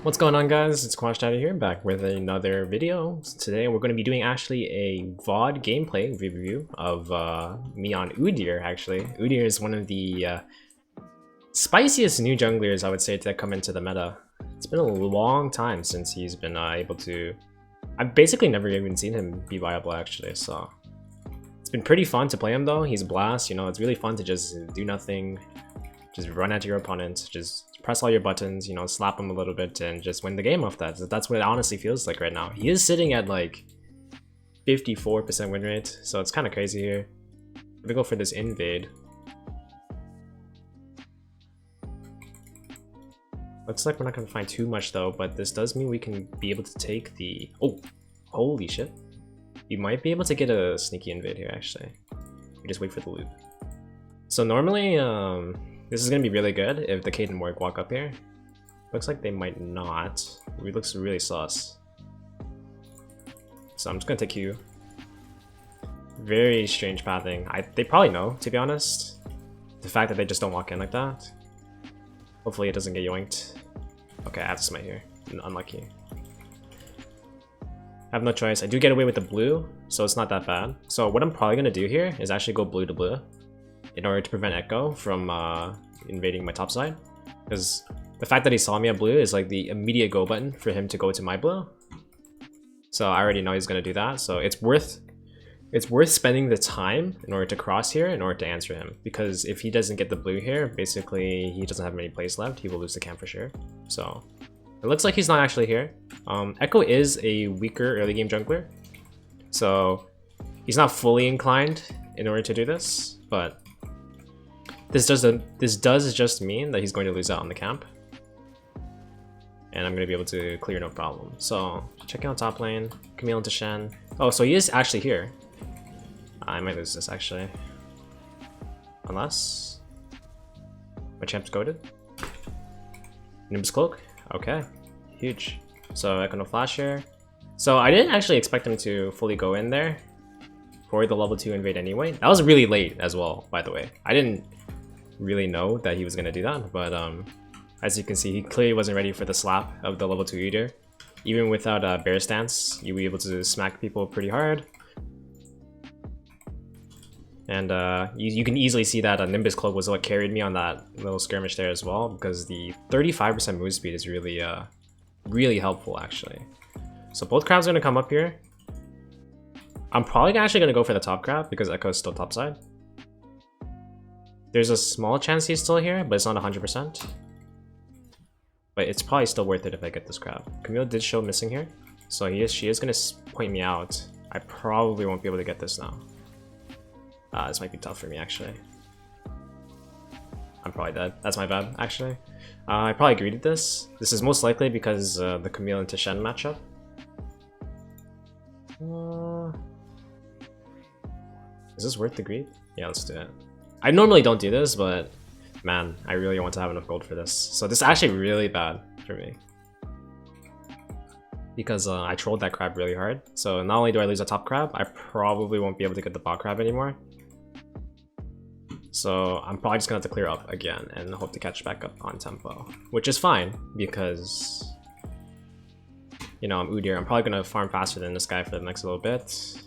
What's going on, guys? It's Quash Daddy here, back with another video. Today we're going to be doing actually a VOD gameplay review of me on Udyr, actually. Udyr is one of the spiciest new junglers, I would say, to come into the meta. It's been a long time since he's been able to... I've basically never even seen him be viable, actually, so... It's been pretty fun to play him, though. He's a blast, you know, it's really fun to just do nothing, just run at your opponent, just press all your buttons, you know, slap him a little bit and just win the game off that. That's what it honestly feels like right now. He is sitting at like 54% win rate, so it's kind of crazy here. I'm gonna go for this invade. Looks like we're not gonna find too much though, but this does mean we can be able to take the... Oh, holy shit. You might be able to get a sneaky invade here, actually. We just wait for the loop. So normally, this is gonna be really good if the Caden Morg walk up here. Looks like they might not. It looks really sus. So I'm just gonna take Q. Very strange pathing. They probably know, to be honest. The fact that they just don't walk in like that. Hopefully it doesn't get yoinked. Okay, I have to smite here. Unlucky. I have no choice. I do get away with the blue, so it's not that bad. So what I'm probably gonna do here is actually go blue to blue in order to prevent Echo from invading my top side. Because the fact that he saw me at blue is like the immediate go button for him to go to my blue. So I already know he's gonna do that. So it's worth spending the time in order to cross here in order to answer him. Because if he doesn't get the blue here, basically he doesn't have many plays left. He will lose the camp for sure. So it looks like he's not actually here. Echo is a weaker early game jungler. So he's not fully inclined in order to do this, but this does just mean that he's going to lose out on the camp. And I'm going to be able to clear no problem. So, checking out top lane, Camille into Shen. Oh, so he is actually here. I might lose this, actually. Unless... my champ's goaded. Nimbus Cloak. Okay. Huge. So, Echo no flash here. So, I didn't actually expect him to fully go in there for the level 2 invade anyway. That was really late as well, by the way. I didn't really know that he was gonna do that, but as you can see, he clearly wasn't ready for the slap of the level 2 Udyr. Even without a bear stance, you'll be able to smack people pretty hard. And you can easily see that Nimbus Cloak was what carried me on that little skirmish there as well, because the 35% move speed is really really helpful actually. So both crabs are gonna come up here. I'm probably actually gonna go for the top crab because Echo is still top side. There's a small chance he's still here, but it's not 100%. But it's probably still worth it if I get this crab. Camille did show missing here, so she is going to point me out. I probably won't be able to get this now. This might be tough for me, actually. I'm probably dead. That's my bad, actually. I probably greeted this. This is most likely because the Camille and Shen matchup. Is this worth the greet? Yeah, let's do it. I normally don't do this, but man, I really want to have enough gold for this. So this is actually really bad for me. Because I trolled that crab really hard. So not only do I lose a top crab, I probably won't be able to get the bot crab anymore. So I'm probably just gonna have to clear up again and hope to catch back up on tempo. Which is fine, because you know, I'm Udyr. I'm probably gonna farm faster than this guy for the next little bit.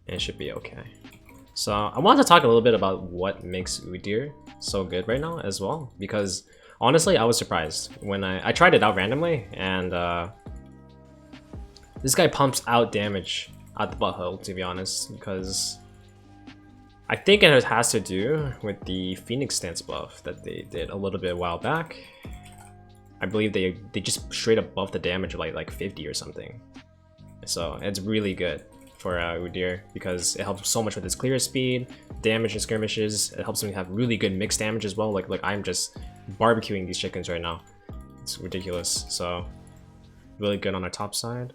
And it should be okay. So I wanted to talk a little bit about what makes Udyr so good right now as well, because honestly I was surprised when I tried it out randomly, and this guy pumps out damage at the butthole, to be honest, because I think it has to do with the Phoenix stance buff that they did a little bit a while back. I believe they just straight up buffed the damage like 50 or something, so it's really good for Udyr because it helps so much with his clear speed, damage and skirmishes. It helps him have really good mixed damage as well. Like I'm just barbecuing these chickens right now. It's ridiculous. So really good on our top side.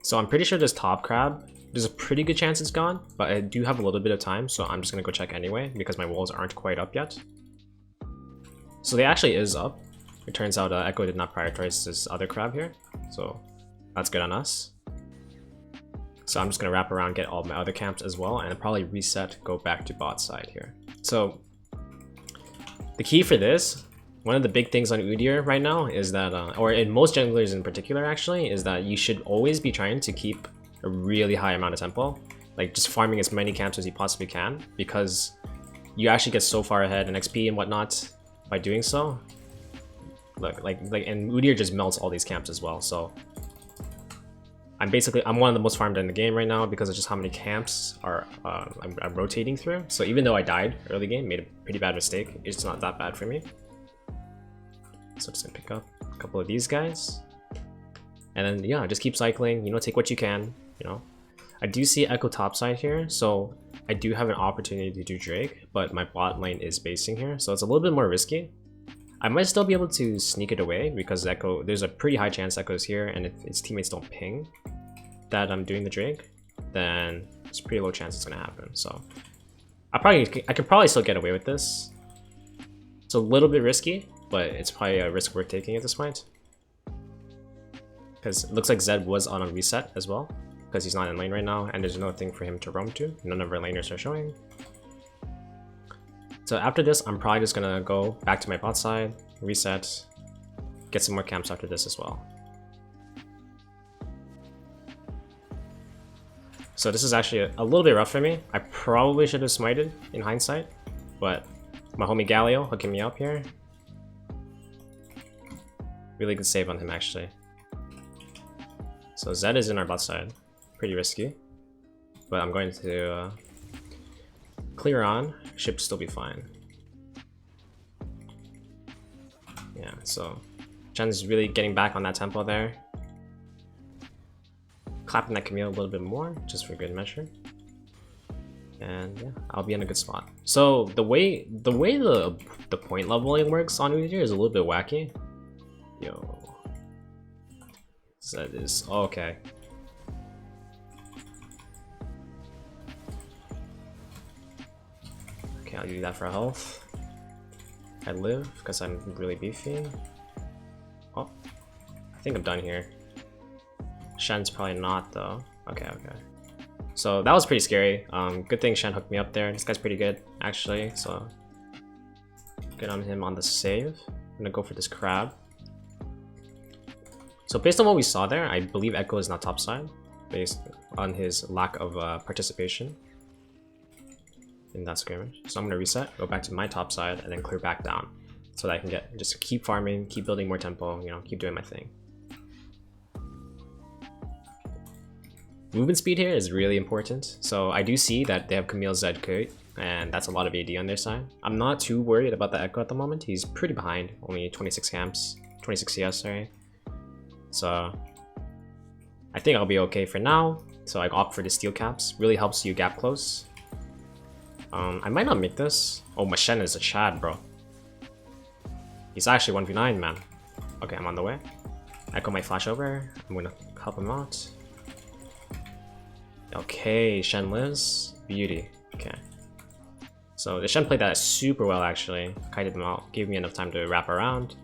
So I'm pretty sure this top crab, there's a pretty good chance it's gone, but I do have a little bit of time, so I'm just gonna go check anyway because my walls aren't quite up yet. So they actually is up. It turns out Echo did not prioritize this other crab here, so that's good on us. So I'm just gonna wrap around, get all my other camps as well, and probably reset, go back to bot side here. So The key for this, one of the big things on Udyr right now is that, or in most junglers in particular actually, is that you should always be trying to keep a really high amount of tempo. Like just farming as many camps as you possibly can, because you actually get so far ahead in XP and whatnot by doing so. Look, and Udyr just melts all these camps as well, so I'm one of the most farmed in the game right now because of just how many camps are I'm rotating through. So even though I died early game, made a pretty bad mistake, it's not that bad for me. So just gonna pick up a couple of these guys, and then yeah, just keep cycling. You know, take what you can. You know, I do see Echo topside here, so I do have an opportunity to do Drake, but my bot lane is basing here, so it's a little bit more risky. I might still be able to sneak it away because Echo, there's a pretty high chance Echo's here, and if its teammates don't ping that I'm doing the Drake, then it's a pretty low chance it's gonna happen. So I could probably still get away with this. It's a little bit risky, but it's probably a risk worth taking at this point. Because it looks like Zed was on a reset as well, because he's not in lane right now, and there's no thing for him to roam to. None of our laners are showing. So after this, I'm probably just gonna go back to my bot side, reset, get some more camps after this as well. So this is actually a little bit rough for me. I probably should have smited in hindsight, but my homie Galio hooking me up here. Really good save on him actually. So Zed is in our bot side, pretty risky, but I'm going to clear on, should still be fine. Yeah, so Chen's really getting back on that tempo there. Clapping that Camille a little bit more, just for good measure. And yeah, I'll be in a good spot. So the way the point leveling works on Udyr is a little bit wacky. Yo. Zed is okay. Okay, I'll do that for health. I live because I'm really beefy. Oh, I think I'm done here. Shen's probably not though. Okay. So that was pretty scary. Good thing Shen hooked me up there. This guy's pretty good actually, so good on him on the save. I'm gonna go for this crab. So based on what we saw there, I believe Echo is not topside, based on his lack of participation in that skirmish. So I'm gonna reset, go back to my top side, and then clear back down, so that I can just keep farming, keep building more tempo, you know, keep doing my thing. Movement speed here is really important. So I do see that they have Camille Zed Kurt, and that's a lot of AD on their side. I'm not too worried about the Echo at the moment. He's pretty behind, only 26 camps, 26 CS, sorry. So I think I'll be okay for now. So I opt for the steel caps. Really helps you gap close. I might not make this. Oh, my Shen is a Chad, bro. He's actually 1v9, man. Okay, I'm on the way. Echo might flash over. I'm gonna help him out. Okay, Shen lives. Beauty. Okay. So the Shen played that super well, actually. Kited him out. Gave me enough time to wrap around.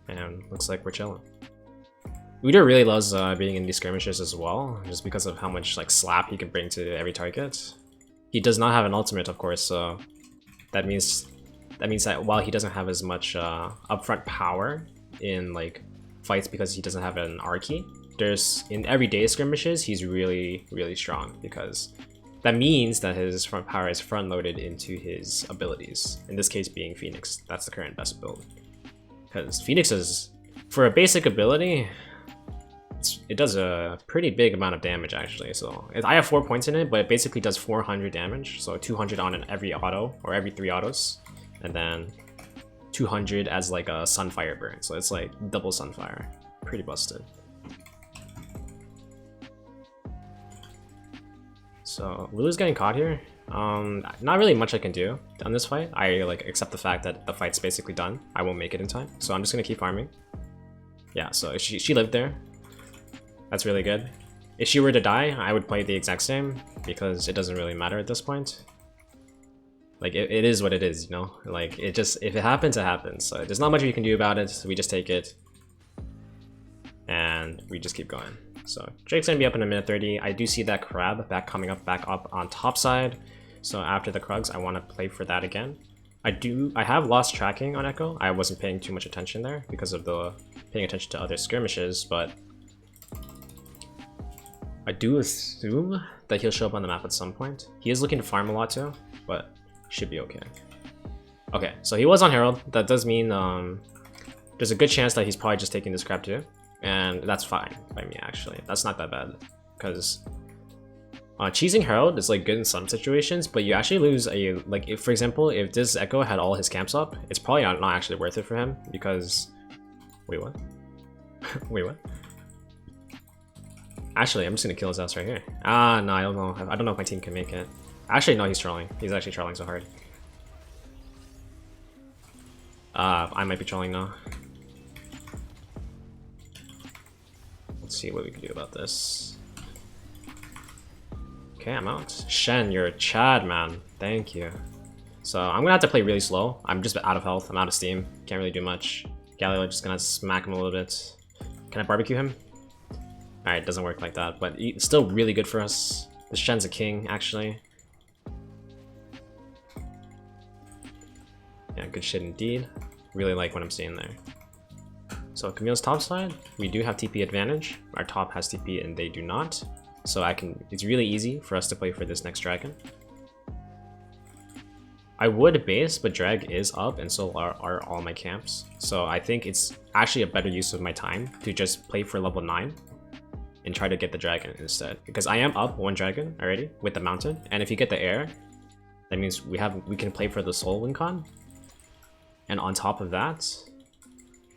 And looks like we're chilling. Udyr really loves being in these skirmishes as well, just because of how much like slap he can bring to every target. He does not have an ultimate, of course, so that means that while he doesn't have as much upfront power in like fights because he doesn't have an R key, in everyday skirmishes he's really strong, because that means that his front power is front loaded into his abilities. In this case being Phoenix, that's the current best build. Because Phoenix is, for a basic ability, it does a pretty big amount of damage actually. So I have 4 points in it, but it basically does 400 damage. So 200 on every auto, or every 3 autos, and then 200 as like a Sunfire burn. So it's like double Sunfire. Pretty busted. So Lulu's getting caught here. Not really much I can do on this fight. I like accept the fact that the fight's basically done. I won't make it in time, so I'm just gonna keep farming. Yeah, so she lived there. That's really good. If she were to die, I would play the exact same, because it doesn't really matter at this point. Like it is what it is, you know. Like if it happens, it happens. So there's not much we can do about it. So we just take it, and we just keep going. So Drake's gonna be up in a minute 30. I do see that crab back up on top side. So after the Krugs, I want to play for that again. I have lost tracking on Echo. I wasn't paying too much attention there because of the paying attention to other skirmishes, but I do assume that he'll show up on the map at some point. He is looking to farm a lot too, but should be okay. Okay, so he was on Herald. That does mean there's a good chance that he's probably just taking this crap too, and that's fine by me actually. That's not that bad, because cheesing Herald is like good in some situations, but you actually lose a, like, if for example, if this Echo had all his camps up, it's probably not actually worth it for him, because wait, what? Wait, what? Actually, I'm just gonna kill his ass right here. Ah, no, I don't know. I don't know if my team can make it. Actually, no, he's trolling. He's actually trolling so hard. I might be trolling now. Let's see what we can do about this. Okay, I'm out. Shen, you're a Chad, man. Thank you. So I'm gonna have to play really slow. I'm just out of health. I'm out of steam. Can't really do much. Galileo just gonna smack him a little bit. Can I barbecue him? Alright, doesn't work like that, but it's still really good for us. The Shen's a king, actually. Yeah, good shit indeed. Really like what I'm seeing there. So Camille's top side, we do have TP advantage. Our top has TP and they do not. So it's really easy for us to play for this next dragon. I would base, but drag is up and so are all my camps. So I think it's actually a better use of my time to just play for level 9 and try to get the dragon instead. Because I am up 1 dragon already with the mountain, and if you get the air, that means we can play for the soul win con. And on top of that,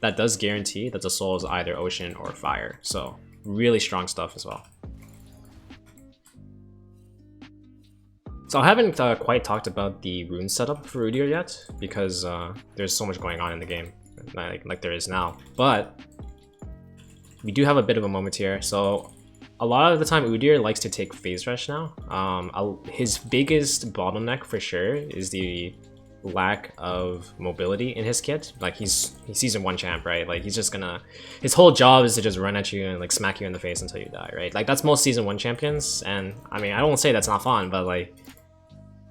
that does guarantee that the soul is either ocean or fire. So really strong stuff as well. So I haven't quite talked about the rune setup for Udyr yet, because there's so much going on in the game, like there is now. But we do have a bit of a moment here. So a lot of the time Udyr likes to take phase rush now. His biggest bottleneck for sure is the lack of mobility in his kit. Like he's season 1 champ, right? Like he's just gonna, his whole job is to just run at you and like smack you in the face until you die, right? Like that's most season 1 champions, and I mean I don't say that's not fun, but like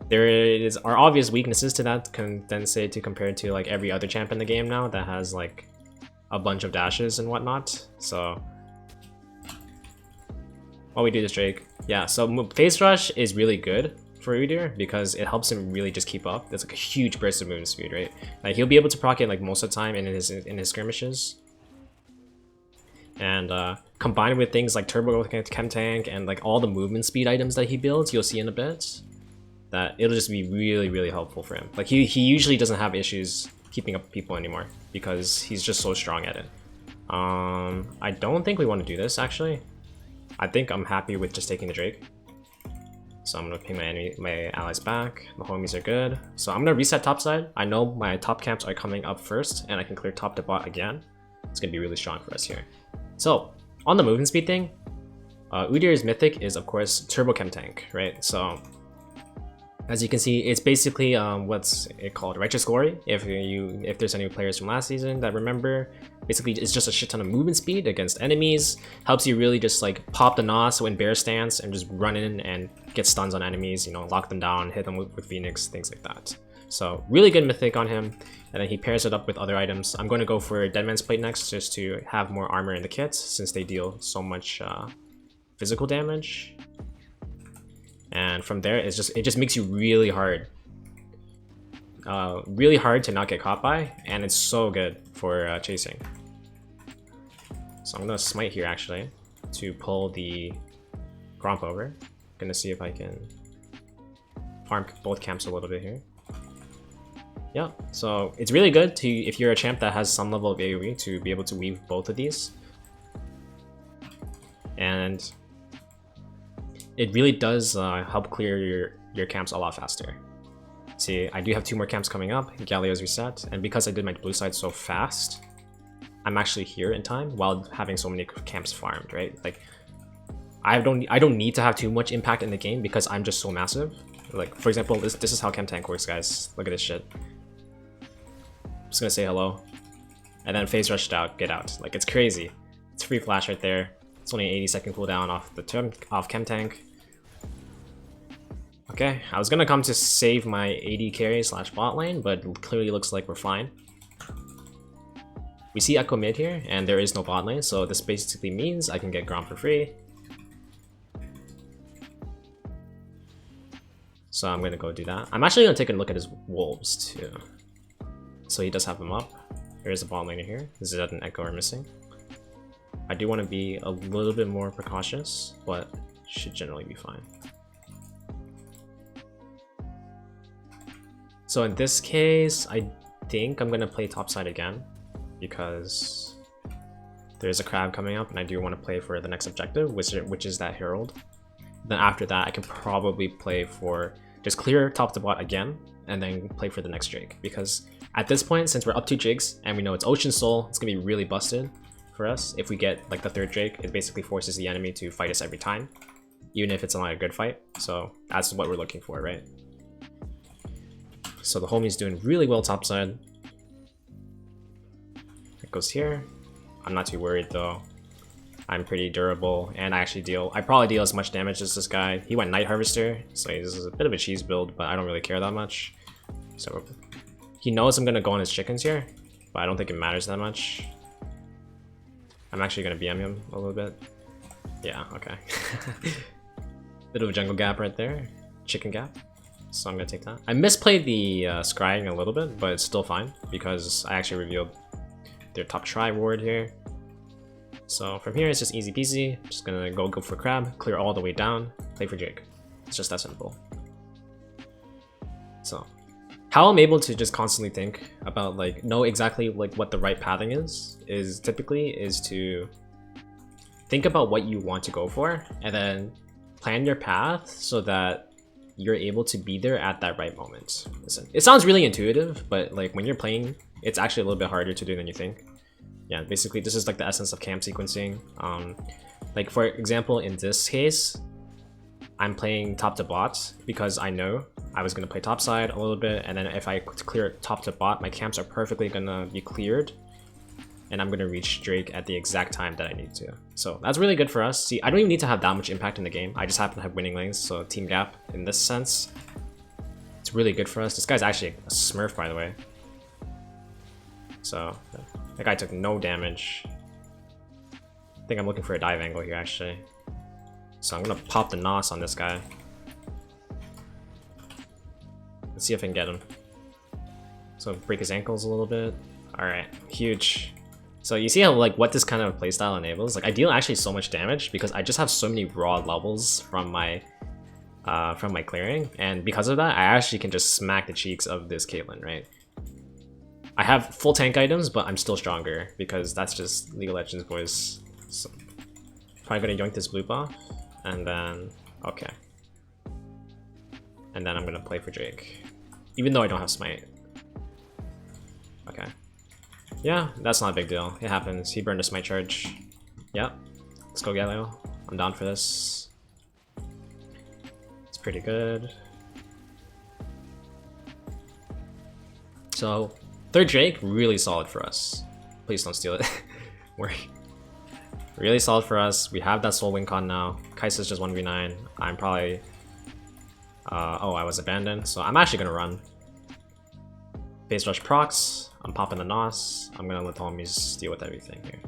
there are obvious weaknesses to that to compare to like every other champ in the game now that has like a bunch of dashes and whatnot. So while we do this Drake, yeah, so phase rush is really good for Udyr because it helps him really just keep up. There's like a huge burst of movement speed, right? Like he'll be able to proc it like most of the time in his skirmishes. And combined with things like turbo chem tank and like all the movement speed items that he builds, you'll see in a bit, that it'll just be really, really helpful for him. Like he usually doesn't have issues keeping up with people anymore because he's just so strong at it. I don't think we want to do this actually. I think I'm happy with just taking the Drake. So I'm gonna ping my allies back. The homies are good. So I'm gonna reset topside. I know my top camps are coming up first, and I can clear top to bot again. It's gonna be really strong for us here. So on the movement speed thing, Udyr's mythic is of course turbo chem tank, right? So as you can see, it's basically what's it called, Righteous Glory. If there's any players from last season that remember, basically it's just a shit ton of movement speed against enemies. Helps you really just like pop the Nos when bear stance and just run in and get stuns on enemies. You know, lock them down, hit them with Phoenix, things like that. So really good mythic on him, and then he pairs it up with other items. I'm going to go for Deadman's Plate next, just to have more armor in the kit since they deal so much physical damage. And from there, it just makes you really hard to not get caught by, and it's so good for chasing. So I'm gonna smite here actually to pull the Gromp over. Gonna see if I can farm both camps a little bit here. Yeah, so it's really good to, if you're a champ that has some level of AoE, to be able to weave both of these. And it really does help clear your camps a lot faster. See, I do have 2 more camps coming up. Galio's reset, and because I did my blue side so fast, I'm actually here in time while having so many camps farmed, right? Like, I don't need to have too much impact in the game because I'm just so massive. Like, for example, this is how chem tank works, guys. Look at this shit. I'm just gonna say hello, and then phase rushed out, get out. Like, it's crazy. It's free flash right there. It's only an 80-second cooldown off chem tank. Okay, I was gonna come to save my AD carry slash bot lane, but it clearly looks like we're fine. We see Echo mid here, and there is no bot lane, so this basically means I can get Grom for free. So I'm gonna go do that. I'm actually gonna take a look at his wolves too. So he does have them up. There is a bot laner here. This is an Echo we're missing. I do want to be a little bit more precautious, but should generally be fine. So in this case, I think I'm gonna play topside again because there's a crab coming up and I do want to play for the next objective, which is that Herald. Then after that, I can probably play for just clear top to bot again and then play for the next Drake, because at this point, since we're up 2 Drakes and we know it's Ocean Soul, it's gonna be really busted for us. If we get like the 3rd Drake, it basically forces the enemy to fight us every time, even if it's not a good fight. So that's what we're looking for, right? So the homie's doing really well topside. It goes here. I'm not too worried though. I'm pretty durable, and I probably deal as much damage as this guy. He went Night Harvester, so he's a bit of a cheese build, but I don't really care that much. So he knows I'm gonna go on his chickens here, but I don't think it matters that much. I'm actually gonna BM him a little bit. Yeah, okay. Bit of a jungle gap right there. Chicken gap. So I'm gonna take that. I misplayed the scrying a little bit, but it's still fine because I actually revealed their top try ward here. So from here, it's just easy peasy. Just gonna go for crab, clear all the way down, play for Drake. It's just that simple. So how I'm able to just constantly think about know exactly what the right pathing is typically to think about what you want to go for and then plan your path so that you're able to be there at that right moment. Listen, it sounds really intuitive, but when you're playing, it's actually a little bit harder to do than you think. Yeah, basically this is the essence of camp sequencing. For example, in this case, I'm playing top to bot because I know I was gonna play top side a little bit, and then if I clear top to bot, my camps are perfectly gonna be cleared, and I'm gonna reach Drake at the exact time that I need to. So that's really good for us. See, I don't even need to have that much impact in the game. I just happen to have winning lanes, so team gap in this sense, it's really good for us. This guy's actually a smurf, by the way. So that guy took no damage. I think I'm looking for a dive angle here, actually. So I'm gonna pop the Nos on this guy. Let's see if I can get him. So break his ankles a little bit. Alright, huge. So you see how what this kind of playstyle enables? I deal actually so much damage because I just have so many raw levels from my clearing, and because of that, I actually can just smack the cheeks of this Caitlyn, right? I have full tank items, but I'm still stronger because that's just League of Legends, boys. So probably gonna yoink this blue buff, and then okay, and then I'm gonna play for Drake, even though I don't have smite. Okay, yeah, that's not a big deal. It happens. He burned a smite charge. Yep, let's go Galio. I'm down for this. It's pretty good. So 3rd Drake, really solid for us. Please don't steal it. We're really solid for us. We have that soul win con now. Kai'Sa's just 1v9. I'm probably oh, I was abandoned, so I'm actually gonna run. Phase rush procs. I'm popping the Nos. I'm gonna let the homies deal with everything here.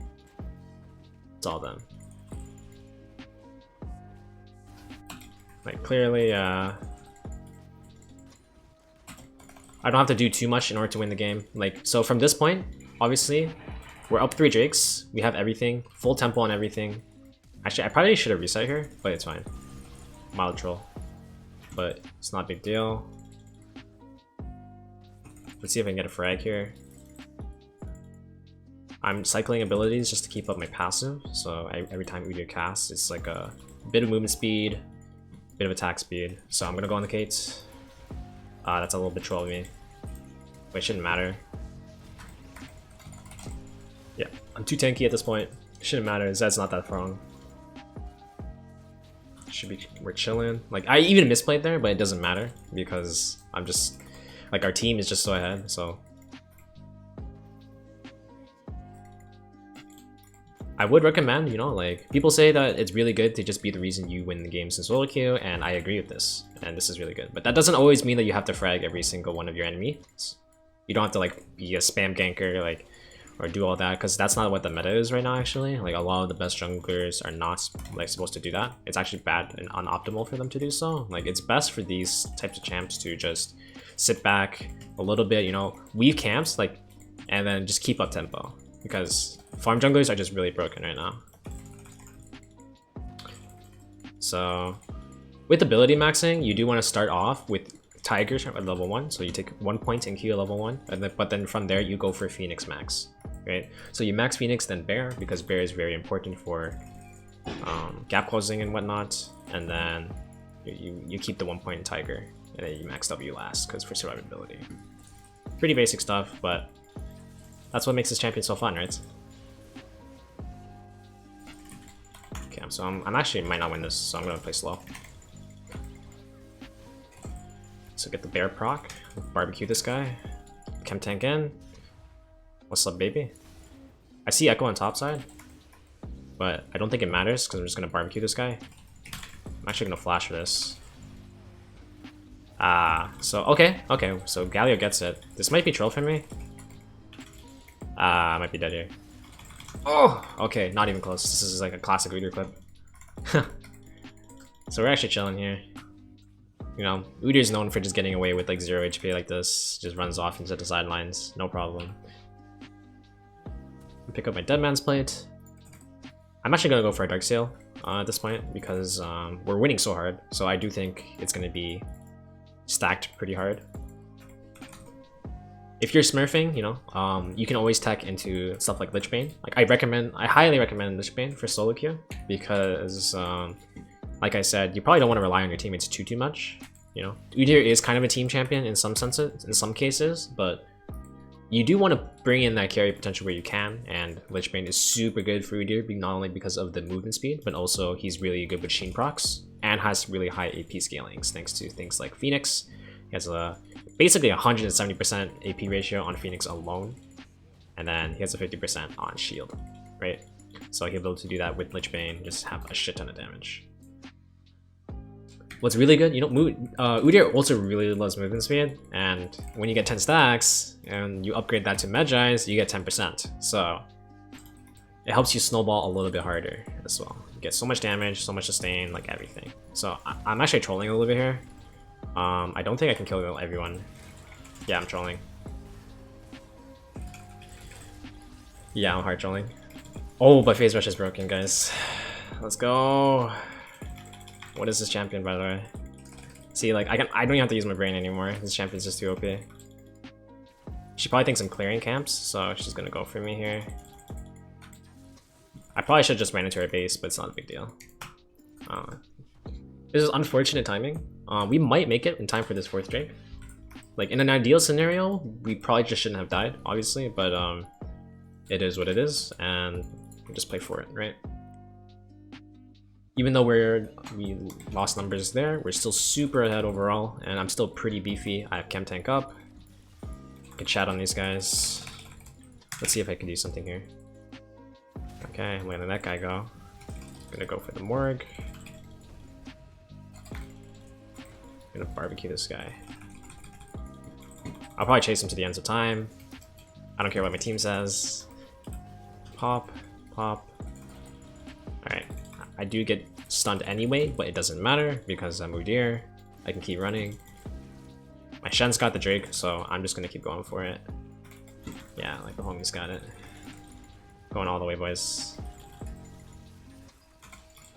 It's all them. Clearly, I don't have to do too much in order to win the game. So from this point, obviously, we're up 3 Drakes. We have everything, full tempo on everything. Actually, I probably should have reset here, but it's fine. Mild troll, but it's not a big deal. Let's see if I can get a frag here. I'm cycling abilities just to keep up my passive. So every time Udyr casts, it's a bit of movement speed, bit of attack speed. So I'm gonna go on the Kate. That's a little bit trolling me, but it shouldn't matter. Yeah, I'm too tanky at this point. It shouldn't matter. Zed's not that strong. We're chilling. I even misplayed there, but it doesn't matter because I'm just our team is just so ahead. So I would recommend, you know, like, people say that it's really good to just be the reason you win the games in solo queue, and I agree with this, and this is really good. But that doesn't always mean that you have to frag every single one of your enemies. You don't have to, like, be a spam ganker, like, or do all that, because that's not what the meta is right now, actually. Like, a lot of the best junglers are not, like, supposed to do that. It's actually bad and unoptimal for them to do so. Like, it's best for these types of champs to just sit back a little bit, you know, weave camps, like, and then just keep up tempo, because farm junglers are just really broken right now. So with ability maxing, you do want to start off with Tiger at level 1, so you take 1 point in Q at level 1, but then from there you go for Phoenix max, right? So you max Phoenix, then Bear, because Bear is very important for gap closing and whatnot, and then you keep the 1 point in Tiger, and then you max W last, because for survivability. Pretty basic stuff, but that's what makes this champion so fun, right? Okay, so I'm actually might not win this, so I'm gonna play slow. So get the Bear proc, barbecue this guy, chem tank in. What's up, baby? I see Echo on top side, but I don't think it matters because I'm just gonna barbecue this guy. I'm actually gonna flash for this. So okay, so Galio gets it. This might be troll for me. I might be dead here. Oh, okay, not even close. This is like a classic Udyr clip. So we're actually chilling here. You know, Udyr is known for just getting away with like 0 HP like this. Just runs off into the sidelines, no problem. Pick up my Dead Man's Plate. I'm actually gonna go for a Dark Seal at this point because we're winning so hard. So I do think it's gonna be stacked pretty hard. If you're smurfing, you know, you can always tech into stuff like Lich Bane. Like I highly recommend Lich Bane for solo queue because, like I said, you probably don't want to rely on your teammates too much. You know, Udyr is kind of a team champion in some senses, in some cases, but you do want to bring in that carry potential where you can. And Lich Bane is super good for Udyr, not only because of the movement speed, but also he's really good with Sheen procs and has really high AP scalings thanks to things like Phoenix. He has a basically 170% AP ratio on Phoenix alone, and then he has a 50% on shield, right? So he'll be able to do that with Lich Bane, just have a shit ton of damage. What's really good, you know, Udyr also really loves movement speed, and when you get 10 stacks and you upgrade that to Medjai's, you get 10%. So it helps you snowball a little bit harder as well. You get so much damage, so much sustain, like everything. So I'm actually trolling a little bit here. I don't think I can kill everyone. Yeah, I'm trolling. Yeah, I'm hard trolling. Oh, but phase rush is broken, guys. Let's go. What is this champion, by the way? See, like, I don't even have to use my brain anymore. This champion's just too OP. She probably thinks I'm clearing camps, so she's gonna go for me here. I probably should have just ran into her base, but it's not a big deal. This is unfortunate timing. We might make it in time for this 4th Drake. Like, in an ideal scenario, we probably just shouldn't have died, obviously, but it is what it is, and we just play for it, right? Even though we lost numbers there, we're still super ahead overall, and I'm still pretty beefy. I have chem tank up. I can chat on these guys. Let's see if I can do something here. Okay, I'm letting that guy go. I'm gonna go for the Morgue. I'm gonna barbecue this guy. I'll probably chase him to the ends of time. I don't care what my team says. Pop, pop. Alright, I do get stunned anyway, but it doesn't matter because I'm Udyr. I can keep running. My Shen's got the Drake, so I'm just gonna keep going for it. Yeah, like the homie's got it. Going all the way, boys.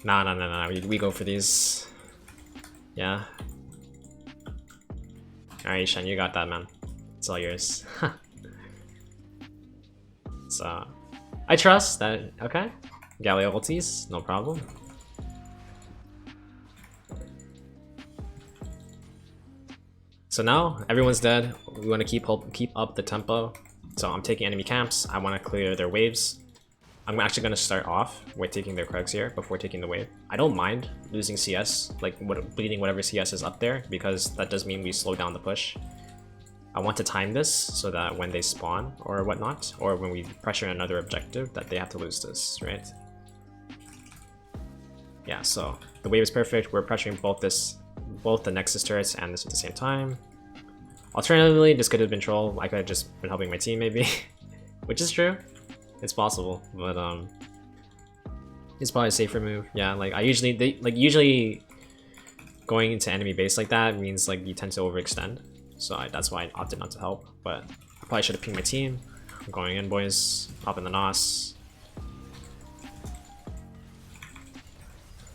Nah. We go for these. Yeah. Alright, Shen, you got that, man. It's all yours. So, I trust that. Okay. Galio ultis, no problem. So now everyone's dead. We want to keep up the tempo. So I'm taking enemy camps. I want to clear their waves. I'm actually going to start off with taking their Krugs here before taking the wave. I don't mind losing CS, like bleeding whatever CS is up there, because that does mean we slow down the push. I want to time this so that when they spawn or whatnot, or when we pressure another objective, that they have to lose this, right? Yeah, so the wave is perfect. We're pressuring both the Nexus turrets and this at the same time. Alternatively, this could have been troll. I could have just been helping my team maybe, which is true. It's possible, but it's probably a safer move. Yeah, like usually going into enemy base like that means like you tend to overextend. So that's why I opted not to help. But I probably should have pinged my team. I'm going in, boys. Popping the NOS.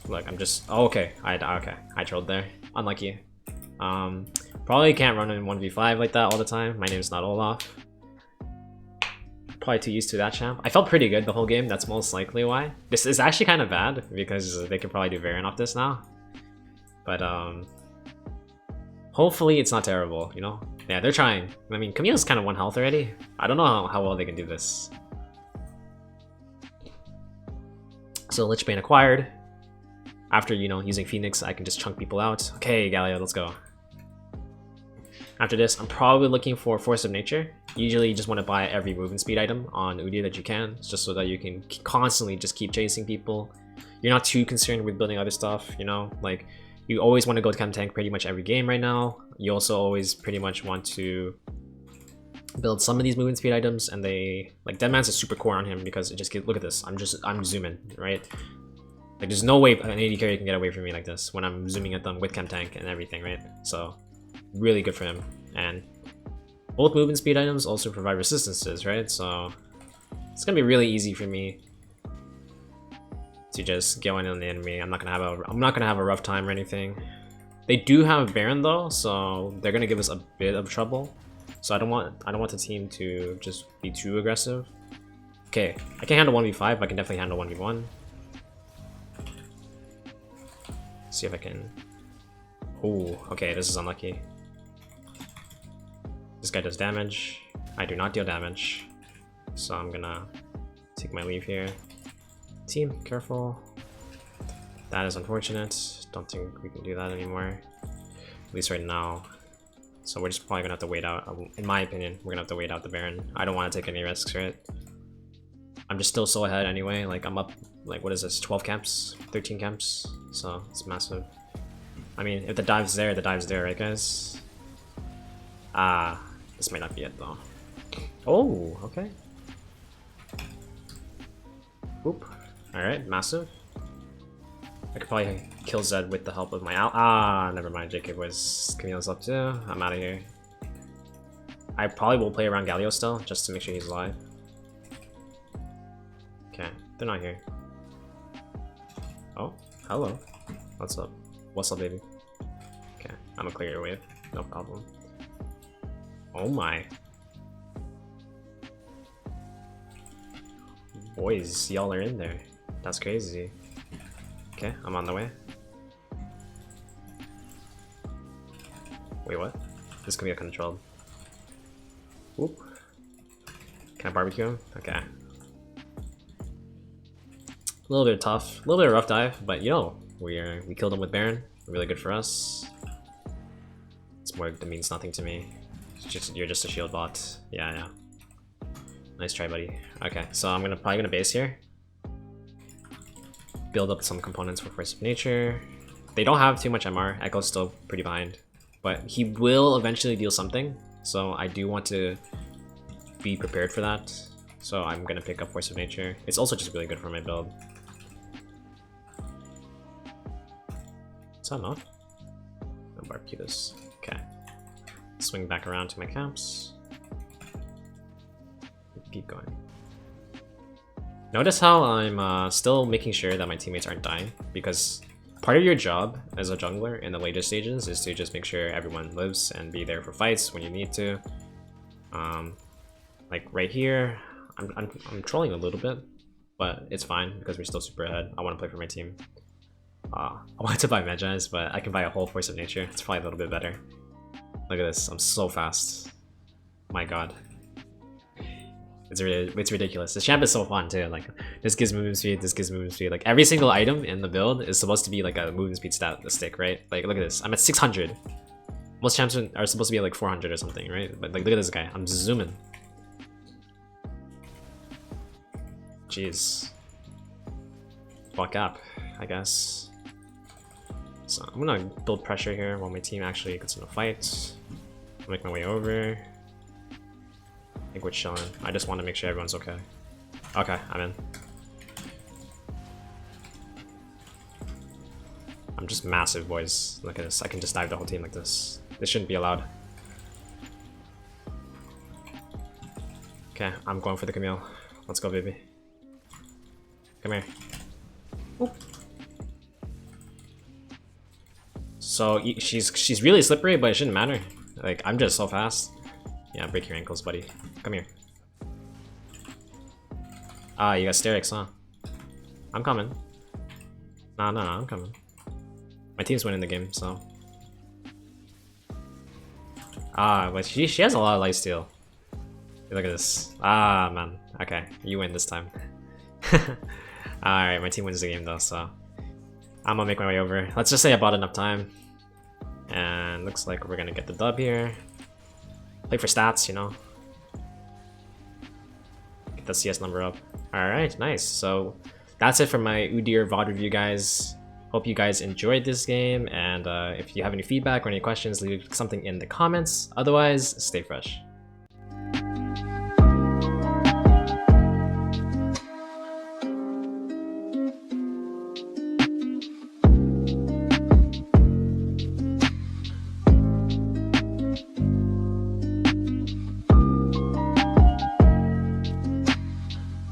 Look, I'm just. Oh, okay. I trolled there. Unlucky. Probably can't run in 1v5 like that all the time. My name's not Olaf. Probably too used to that champ. I felt pretty good the whole game. That's most likely why. This is actually kind of bad because they could probably do Variant off this now. But hopefully it's not terrible, you know? Yeah, they're trying. I mean, Camille's kind of 1 health already. I don't know how well they can do this. So Lich Bane acquired. After, you know, using Phoenix, I can just chunk people out. Okay, Galio, let's go. After this, I'm probably looking for Force of Nature. Usually you just want to buy every movement speed item on Udyr that you can, just so that you can constantly just keep chasing people. You're not too concerned with building other stuff, you know? Like, you always want to go to chem tank pretty much every game right now. You also always pretty much want to build some of these movement speed items, and they... Like, Deadman's a super core on him because it just... Look at this. I'm zooming, right? Like, there's no way an AD carry can get away from me like this when I'm zooming at them with chem tank and everything, right? So, really good for him. And both movement speed items also provide resistances, right? So, it's gonna be really easy for me to just go in on the enemy. I'm not gonna have a rough time or anything. They do have Baron though, so they're gonna give us a bit of trouble. So I don't want the team to just be too aggressive. Okay, I can handle 1v5, but I can definitely handle 1v1. See if I can. Oh, okay, this is unlucky. This guy does damage. I do not deal damage, so I'm gonna take my leave here. Team, careful. That is unfortunate. Don't think we can do that anymore. At least right now. So we're just probably gonna have to wait out. In my opinion, we're gonna have to wait out the Baron. I don't want to take any risks, right? I'm just still so ahead anyway. Like, I'm up, like, what is this? 12 camps? 13 camps? So it's massive. I mean, if the dive's there, the dive's there, right, guys? This might not be it though. Oh, okay. Oop. Alright, massive. I could probably kill Zed with the help of my never mind. JK was Camille's up too. I'm out of here. I probably will play around Galio still, just to make sure he's alive. Okay, they're not here. Oh, hello. What's up? What's up, baby? Okay, I'm gonna clear your wave. No problem. Oh my. Boys, y'all are in there. That's crazy. Okay, I'm on the way. Wait, what? This can be controlled. Whoop. Can I barbecue him? Okay. A little bit tough, a little bit of rough dive, but yo, we killed him with Baron. Really good for us. It's more that means nothing to me. You're just a shield bot. Yeah. Nice try, buddy. Okay, so I'm probably gonna base here. Build up some components for Force of Nature. They don't have too much MR. Echo's still pretty behind, but he will eventually deal something. So I do want to be prepared for that. So I'm gonna pick up Force of Nature. It's also just really good for my build. Is that enough? I'll barbecue this. Okay. Swing back around to my camps. Keep going. Notice how I'm still making sure that my teammates aren't dying, because part of your job as a jungler in the later stages is to just make sure everyone lives and be there for fights when you need to. Like right here, I'm trolling a little bit, but it's fine because we're still super ahead. I want to play for my team. I wanted to buy Magi's, but I can buy a whole Force of Nature. It's probably a little bit better. Look at this, I'm so fast. My god. It's ridiculous. The champ is so fun too. Like, this gives movement speed, this gives movement speed. Like, every single item in the build is supposed to be like a movement speed stat stick, right? Like, look at this. I'm at 600. Most champs are supposed to be like 400 or something, right? But like, look at this guy. I'm zooming. Jeez. Fuck up, I guess. So I'm gonna build pressure here while my team actually gets in a fight. I'll make my way over. I think we're chilling. I just want to make sure everyone's okay. Okay, I'm in. I'm just massive, boys. Look at this. I can just dive the whole team like this. This shouldn't be allowed. Okay, I'm going for the Camille. Let's go, baby. Come here. Oop. So she's really slippery, but it shouldn't matter. Like, I'm just so fast. Yeah, break your ankles, buddy. Come here. Ah, you got Sterix, huh? I'm coming. No, I'm coming. My team's winning the game, so. Ah, but she has a lot of lifesteal. Look at this. Ah, man. Okay, you win this time. Alright, my team wins the game though, so. I'm gonna make my way over. Let's just say I bought enough time. And looks like we're gonna get the dub here. Play for stats, you know. Get the CS number up. Alright, nice. So that's it for my Udyr VOD review, guys. Hope you guys enjoyed this game, and if you have any feedback or any questions, leave something in the comments. Otherwise, stay fresh.